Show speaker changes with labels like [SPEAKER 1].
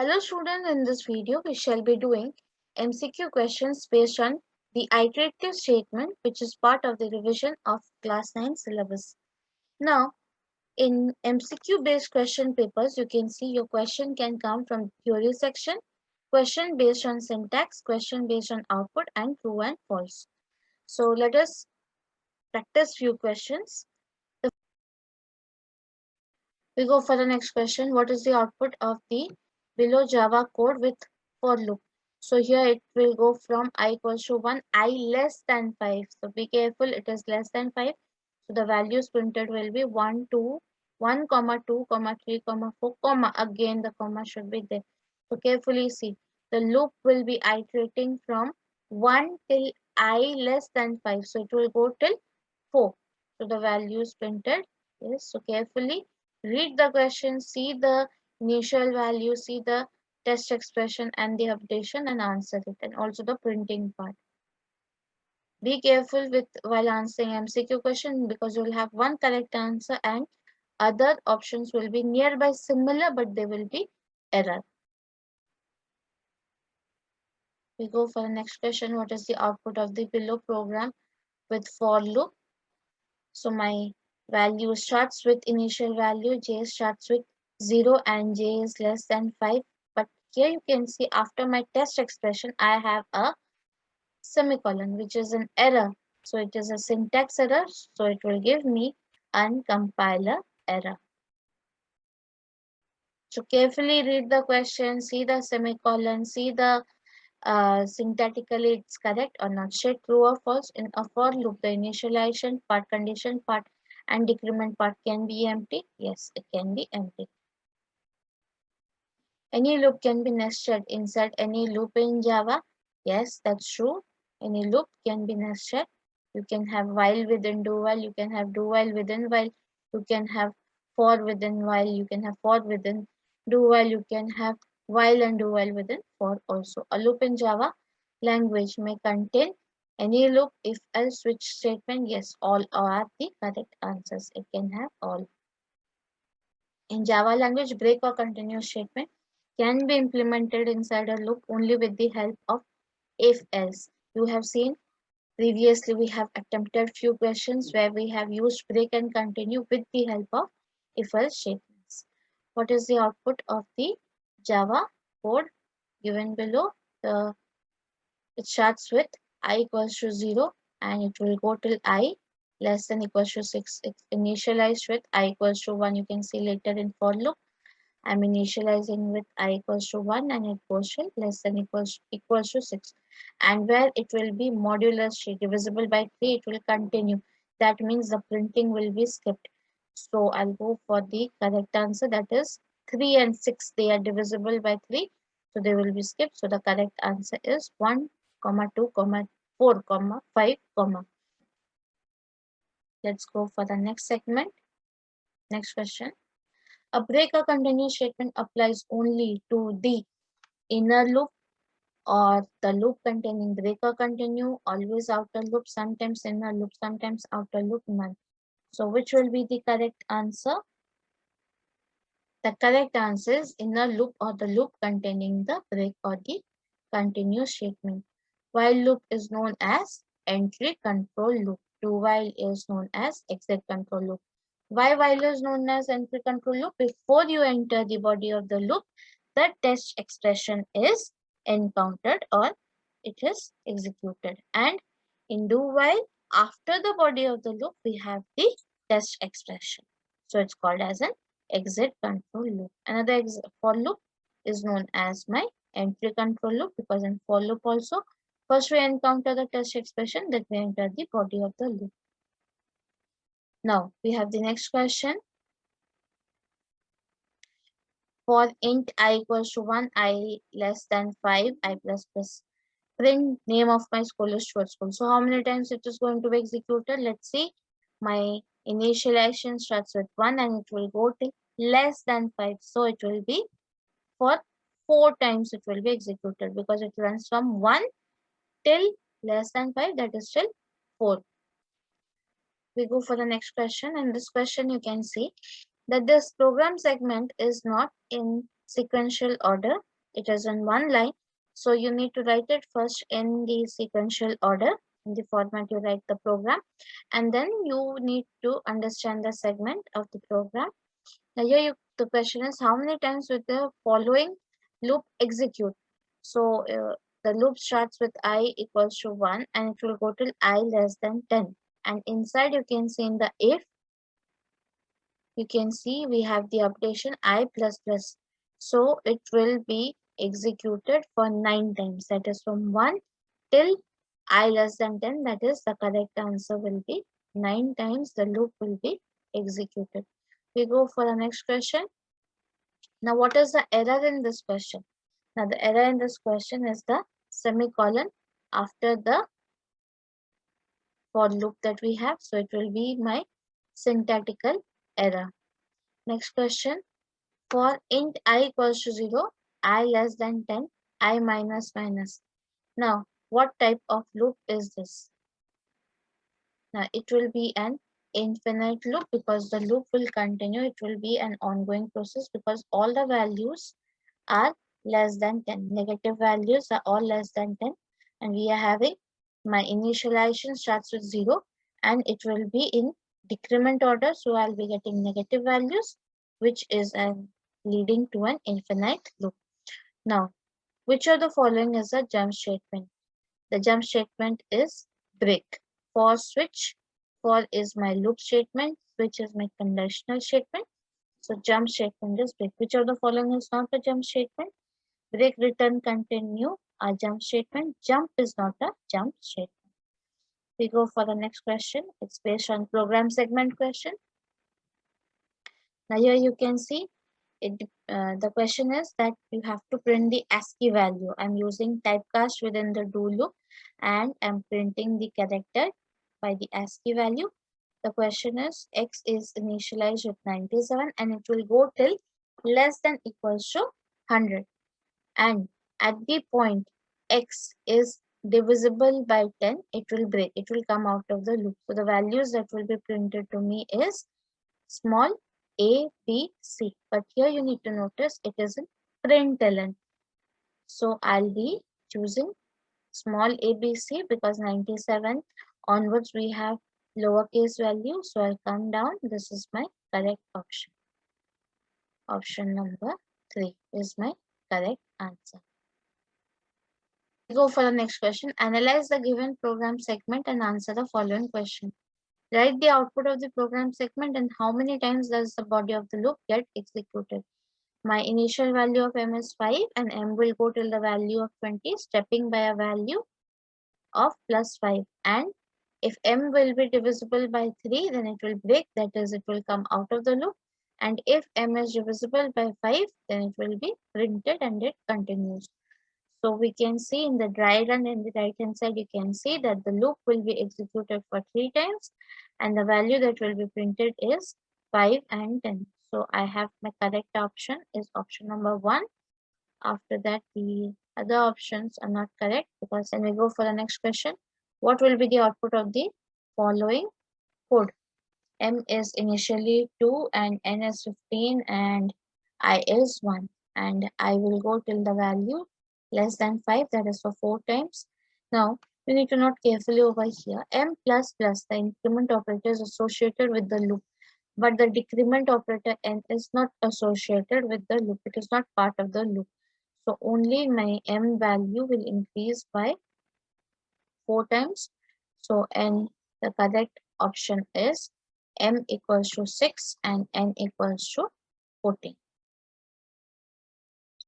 [SPEAKER 1] Hello students, in this video we shall be doing MCQ questions based on the iterative statement which is part of the revision of class 9 syllabus. Now in MCQ based question papers you can see your question can come from theory section, question based on syntax, question based on output and true and false. So let us practice few questions. We go for the next question. What is the output of the below Java code with for loop? So here it will go from I equals to 1, I less than 5. So be careful, it is less than 5. So the values printed will be 1, 2, 1, comma 2, comma 3, comma 4, comma. Again the comma should be there. So carefully see. The loop will be iterating from 1 till I less than 5. So it will go till 4. So the values printed. Yes, so carefully read the question, see the initial value, see the test expression and the updation and answer it, and also the printing part. Be careful with while answering MCQ question because you will have one correct answer and other options will be nearby similar but they will be error. We go for the next question. What is the output of the below program with for loop? So my value starts with initial value, j starts with 0 and j is less than 5. But here you can see after my test expression, I have a semicolon, which is an error. So it is a syntax error. So it will give me uncompiler error. So carefully read the question, see the semicolon, see the syntactically it's correct or not. Say true or false. In a for loop, the initialization part, condition part, and decrement part can be empty. Yes, it can be empty. Any loop can be nested inside any loop in Java. Yes, that's true. Any loop can be nested. You can have while within do while, you can have do while within while, you can have for within while, you can have for within do while, you can have while and do while within for also. A loop in Java language may contain any loop, if else, switch statement. Yes, all are the correct answers. It can have all. In Java language, break or continue statement can be implemented inside a loop only with the help of if else. You have seen previously we have attempted few questions where we have used break and continue with the help of if else statements. What is the output of the Java code given below? It starts with I equals to 0 and it will go till I less than equals to 6. It's initialized with I equals to 1. You can see later in for loop. I'm initializing with I equals to 1 and it goes to less than equals to 6. And where it will be modular sheet divisible by 3, it will continue. That means the printing will be skipped. So I'll go for the correct answer, that is 3 and 6. They are divisible by 3. So they will be skipped. So the correct answer is 1, 2, 4, 5, comma. Let's go for the next segment. Next question. A break or continue statement applies only to the inner loop or the loop containing break or continue, always outer loop, sometimes inner loop, sometimes outer loop, none. So which will be the correct answer? The correct answer is inner loop or the loop containing the break or the continue statement. While loop is known as entry control loop. Do while is known as exit control loop. Why while is known as entry control loop? Before you enter the body of the loop, the test expression is encountered or it is executed. And in do while, after the body of the loop, we have the test expression. So it's called as an exit control loop. Another for loop is known as my entry control loop because in for loop also, first we encounter the test expression, then we enter the body of the loop. Now we have the next question. For int I equals to 1, I less than 5, I plus plus. Print name of my school is short school. So how many times it is going to be executed? Let's see. My initialization starts with 1 and it will go to less than 5. So it will be for 4 times it will be executed because it runs from 1 till less than 5, that is till 4. We go for the next question. In this question you can see that this program segment is not in sequential order. It is in one line. So you need to write it first in the sequential order, in the format you write the program, and then you need to understand the segment of the program. Now here the question is, how many times will the following loop execute? So the loop starts with I equals to 1 and it will go till I less than 10. And inside you can see in the if, you can see we have the updation I plus plus. So it will be executed for 9 times. That is from 1 till I less than 10. That is the correct answer will be 9 times the loop will be executed. We go for the next question. Now, what is the error in this question? Now, the error in this question is the semicolon after the for loop that we have. So, it will be my syntactical error. Next question. For int I equals to 0, I less than 10, I minus minus. Now, what type of loop is this? Now, it will be an infinite loop because the loop will continue. It will be an ongoing process because all the values are less than 10. Negative values are all less than 10, and we are having my initialization starts with 0 and it will be in decrement order. So I'll be getting negative values, which is leading to an infinite loop. Now, which of the following is a jump statement? The jump statement is break. For switch, for is my loop statement, switch is my conditional statement. So jump statement is break. Which of the following is not a jump statement? Break, return, continue are jump statement. Jump is not a jump statement. We go for the next question. It's based on program segment question. Now here you can see the question is that you have to print the ASCII value. I'm using typecast within the do loop and I'm printing the character by the ASCII value. The question is x is initialized with 97 and it will go till less than equals to 100. And at the point x is divisible by 10, it will break. It will come out of the loop. So the values that will be printed to me is small a, B, C. But here you need to notice it is in println. So I'll be choosing small a, B, C because 97 onwards we have lowercase value. So I'll come down. This is my correct option. Option number 3 is my correct answer. We go for the next question. Analyze the given program segment and answer the following question. Write the output of the program segment and how many times does the body of the loop get executed. My initial value of m is 5 and m will go till the value of 20, stepping by a value of plus 5. And if m will be divisible by 3, then it will break, that is, it will come out of the loop. And if m is divisible by 5, then it will be printed and it continues. So we can see in the dry run in the right hand side, you can see that the loop will be executed for 3 times and the value that will be printed is 5 and 10. So I have my correct option is option number 1. After that, the other options are not correct because then we go for the next question. What will be the output of the following code? M is initially 2 and N is 15 and I is 1 and I will go till the value less than 5, that is for 4 times. Now you need to note carefully over here, M plus plus, the increment operator is associated with the loop, but the decrement operator N is not associated with the loop, it is not part of the loop. So only my M value will increase by 4 times. So N, the correct option is M equals to 6 and N equals to 14.